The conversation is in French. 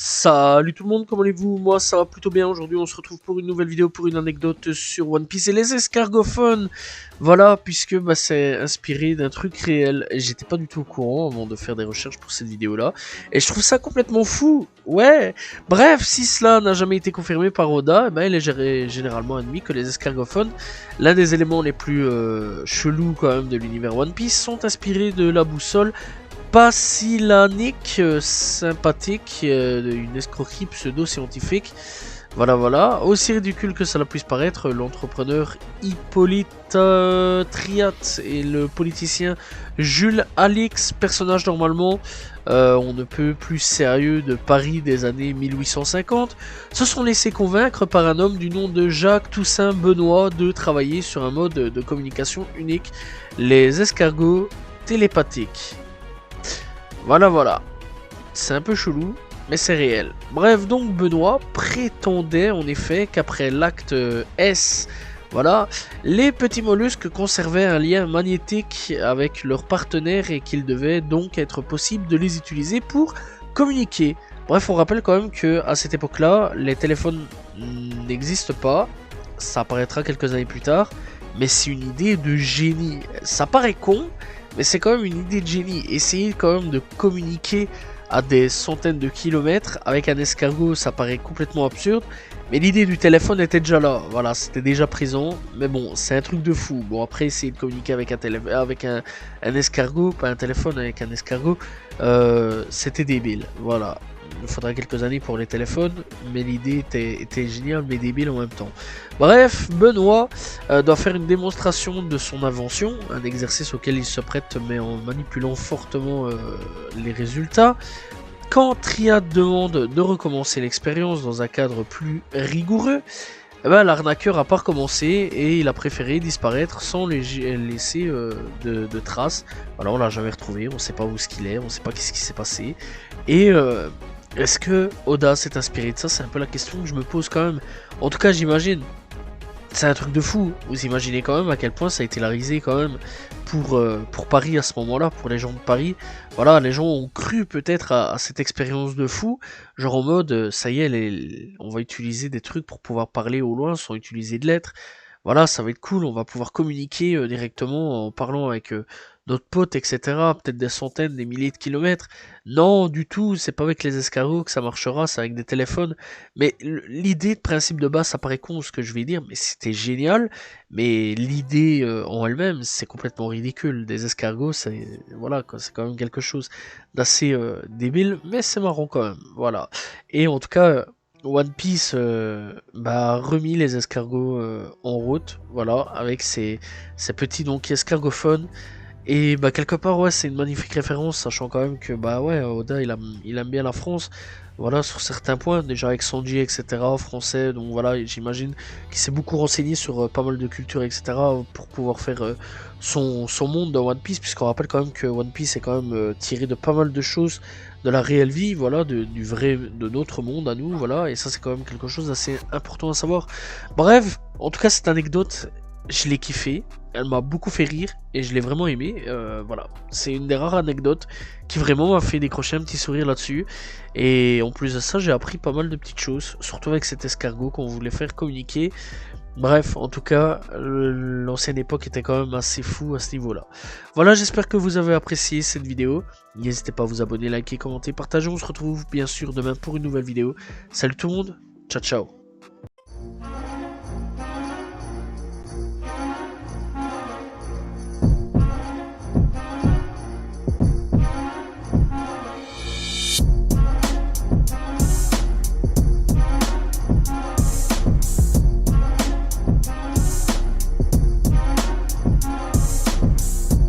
Salut tout le monde, comment allez-vous? Moi ça va plutôt bien. Aujourd'hui on se retrouve pour une nouvelle vidéo, pour une anecdote sur One Piece et les escargophones. Voilà, puisque c'est inspiré d'un truc réel. J'étais pas du tout au courant avant de faire des recherches pour cette vidéo là. Et je trouve ça complètement fou. Ouais. Bref, si cela n'a jamais été confirmé par Oda, il est généralement admis que les escargophones, l'un des éléments les plus chelous quand même de l'univers One Piece, sont inspirés de la boussole Passilanique sympathique, une escroquerie pseudo-scientifique. Voilà. Aussi ridicule que cela puisse paraître, l'entrepreneur Hippolyte Triat et le politicien Jules Alix, personnage normalement on ne peut plus sérieux de Paris des années 1850, se sont laissés convaincre par un homme du nom de Jacques Toussaint Benoît de travailler sur un mode de communication unique, les escargots télépathiques. Voilà. C'est un peu chelou, mais c'est réel. Bref, donc Benoît prétendait en effet qu'après l'acte S, les petits mollusques conservaient un lien magnétique avec leurs partenaires et qu'il devait donc être possible de les utiliser pour communiquer. Bref, on rappelle quand même que à cette époque-là, les téléphones n'existent pas. Ça apparaîtra quelques années plus tard, mais c'est une idée de génie. Ça paraît con, mais c'est quand même une idée de génie. Essayer quand même de communiquer à des centaines de kilomètres avec un escargot, ça paraît complètement absurde. Mais l'idée du téléphone était déjà là. Voilà, c'était déjà présent. Mais bon, c'est un truc de fou. Bon, après, essayer de communiquer avec un escargot, pas un téléphone, avec un escargot, c'était débile. Voilà. Il faudra quelques années pour les téléphones, mais l'idée était géniale, mais débile en même temps. Bref, Benoît doit faire une démonstration de son invention, un exercice auquel il se prête, mais en manipulant fortement les résultats. Quand Triad demande de recommencer l'expérience dans un cadre plus rigoureux, l'arnaqueur a pas recommencé et il a préféré disparaître sans laisser de traces. Voilà, on l'a jamais retrouvé, on sait pas où est-ce qu'il est, on sait pas qu'est-ce qui s'est passé. Et est-ce que Oda s'est inspiré de ça? C'est un peu la question que je me pose quand même. En tout cas, j'imagine. C'est un truc de fou. Vous imaginez quand même à quel point ça a été la risée quand même pour Paris à ce moment-là, pour les gens de Paris. Voilà, les gens ont cru peut-être à cette expérience de fou. Genre en mode, ça y est, on va utiliser des trucs pour pouvoir parler au loin sans utiliser de lettres. Voilà, ça va être cool, on va pouvoir communiquer directement en parlant avec notre pote, etc. Peut-être des centaines, des milliers de kilomètres. Non, du tout, c'est pas avec les escargots que ça marchera, c'est avec des téléphones. Mais l'idée de principe de base, ça paraît con ce que je vais dire, mais c'était génial. Mais l'idée en elle-même, c'est complètement ridicule. Des escargots, c'est voilà, c'est quand même quelque chose d'assez débile, mais c'est marrant quand même. Voilà. Et en tout cas, One Piece a remis les escargots en route, voilà, avec ses petits donc escargophones. Et quelque part, ouais, c'est une magnifique référence, sachant quand même que Oda il aime bien la France, voilà, sur certains points, déjà avec Sanji, etc., français, donc voilà, j'imagine qu'il s'est beaucoup renseigné sur pas mal de cultures, etc., pour pouvoir faire son monde dans One Piece, puisqu'on rappelle quand même que One Piece est quand même tiré de pas mal de choses de la réelle vie, voilà, de notre monde à nous, voilà, et ça c'est quand même quelque chose d'assez important à savoir. Bref, en tout cas cette anecdote, je l'ai kiffé, elle m'a beaucoup fait rire et je l'ai vraiment aimé. Voilà, c'est une des rares anecdotes qui vraiment m'a fait décrocher un petit sourire là-dessus. Et en plus de ça, j'ai appris pas mal de petites choses, surtout avec cet escargot qu'on voulait faire communiquer. Bref, en tout cas, l'ancienne époque était quand même assez fou à ce niveau-là. Voilà, j'espère que vous avez apprécié cette vidéo. N'hésitez pas à vous abonner, liker, commenter, partager. On se retrouve bien sûr demain pour une nouvelle vidéo. Salut tout le monde, ciao ciao.